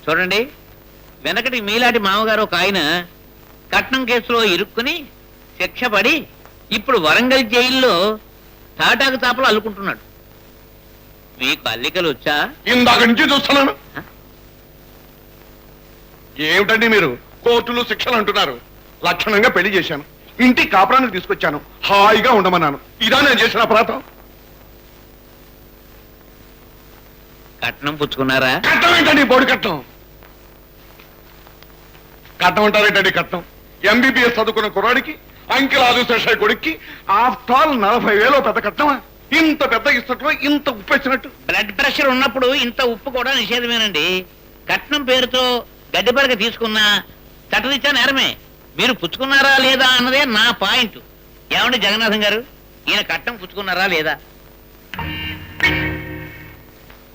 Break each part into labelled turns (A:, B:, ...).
A: చూడండి, వెనకటి మీలాంటి మామగారు ఒక ఆయన కట్నం కేసులో ఇరుక్కుని శిక్ష పడి ఇప్పుడు వరంగల్ జైల్లో తాటాకు తాపలు అల్లుకుంటున్నాడు. మీకు అల్లికలు వచ్చా?
B: ఇందాక నుంచి చూస్తున్నాను. ఏమిటండి మీరు కోర్టులు శిక్షలు అంటున్నారు? లక్షణంగా పెళ్లి చేశాను, ఇంటి కాపురానికి తీసుకొచ్చాను, హాయిగా ఉండమన్నాను. ఇదా నేను చేసిన అపరాధం?
A: కట్నం పుచ్చుకున్నారా?
B: కట్నం ఏంటండి? బోడి కట్నం. కట్నం అంటారేంటండి? కట్నం ఎంబీబీఎస్ చదువుకున్న కుర్రాడికి, అంకెల ఆదిశేషయ్య కొడుక్కి ఆఫ్టర్ ఆల్ 40,000 పెద్ద కట్నమా? ఇంత పెద్ద ఇస్తట్లో ఇంత ఉప్పేసినట్టు.
A: బ్లడ్ ప్రెషర్ ఉన్నప్పుడు ఇంత ఉప్పు కూడా నిషేధమేనండి. కట్నం పేరుతో గడ్డిపరక తీసుకున్నా చట్టరీత్యా నేరమే. మీరు పుచ్చుకున్నారా లేదా అన్నదే నా పాయింట్. ఏమండి జగన్నాథం గారు, ఈయన కట్నం పుచ్చుకున్నారా లేదా?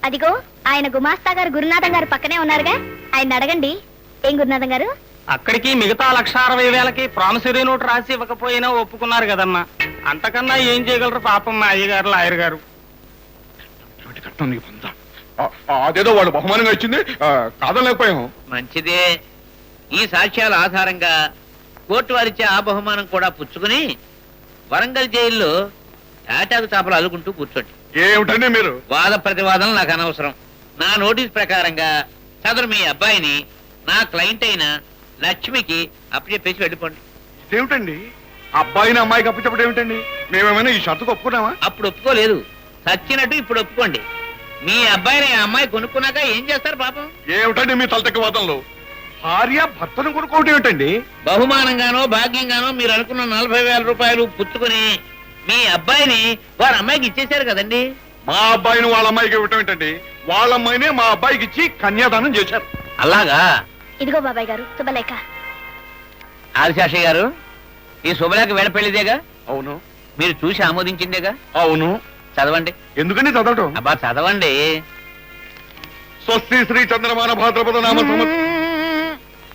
C: అదిగో ఆయన గుమాస్తా గారు గురునాథం గారు పక్కనే ఉన్నారుగా, ఆయన అడగండి. ఏం గురునాథం గారు?
D: అక్కడికి మిగతా 1,60,000కి ప్రామిసరీ నోట్ రాసి ఇవ్వకపోయినా ఒప్పుకున్నారు కదమ్మా. అంతకన్నా ఏం చేయగలరు పాపం మా అయ్యగారు లాయర్ గారు.
B: కట్నం నీకు పొందా? అదేదో వాడు బహుమానంగా ఇచ్చింది, కాదలేకపోయాం.
A: మంచిదే. ఈ సాక్ష్యాల ఆధారంగా కోర్టు వారిచ్చే ఆ బహుమానం కూడా పుచ్చుకుని వరంగల్ జైల్లో తాటాకు చాపలు అల్లుకుంటూ కూర్చోండి.
B: ఏమిటండి మీరు?
A: వాద ప్రతివాదనలు నాకు అనవసరం. నా నోటీస్ ప్రకారంగా సదరు మీ అబ్బాయిని నా క్లయింట్ అయిన లక్ష్మికి అప్పచెప్పేసి వెళ్ళిపోండి.
B: ఏమిటండి అబ్బాయిని అమ్మాయికి అప్పచెప్పడం ఏమిటండి? మేమేమైనా ఈ షరతుకు ఒప్పుకున్నామా?
A: అప్పుడు ఒప్పుకోలేదు, చచ్చినట్టు ఇప్పుడు ఒప్పుకోండి. మీ అబ్బాయిని ఆ అమ్మాయి కొనుక్కున్నాక ఏం చేస్తారు పాపం?
B: ఏమిటండి మీ తలతెక్క వాదనలు? భార్య భర్తను కొనుక్కోవటం ఏమిటండి?
A: బహుమానంగానో భాగ్యంగానో మీరు అనుకున్న 40,000 రూపాయలు పుచ్చుకుని మీ అబ్బాయిని వారి అమ్మాయికి ఇచ్చేశారు కదండి.
B: మా అబ్బాయిని వాళ్ళ అమ్మాయికి ఇవ్వటం ఏంటండి? వాళ్ళ అమ్మాయినే మా అబ్బాయికి ఇచ్చి కన్యాదానం చేశారు.
A: అలాగా?
C: ఇదిగో బాబాయ్ గారు శుభలేఖ.
A: ఆదిశాషయ్య గారు, ఈ శుభలేఖ వేడపెళ్లిదేగా?
B: అవును.
A: మీరు చూసి ఆమోదించిందేగా?
B: అవును.
A: చదవండి.
B: ఎందుకని చదవటం?
A: అబ్బా చదవండి.
B: స్వస్తి శ్రీ చంద్రమాన భాద్రపద నామ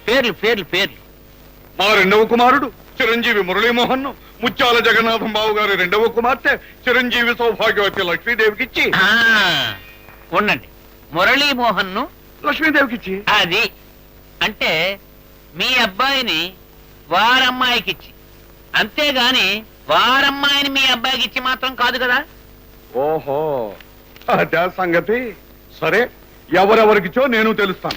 A: పేర్లు పేర్లు పేర్లు.
B: మా రెండవ కుమారుడు చిరంజీవి మురళీమోహన్, ముత్యాల జగన్నాథం బాబు గారి రెండవ కుమార్తె చిరంజీవి సౌభాగ్యవతి లక్ష్మీదేవికి ఇచ్చి.
A: ఉండండి. మురళీమోహన్ ను
B: లక్ష్మీదేవికి ఇచ్చి.
A: అది అంటే మీ అబ్బాయిని వారమ్మాయికి ఇచ్చి, అంతేగాని వారమ్మాయిని మీ అబ్బాయికి ఇచ్చి మాత్రం కాదు కదా.
B: ఓహో అదే సంగతి. సరే, ఎవరెవరికిచ్చో నేను తెలుస్తాను.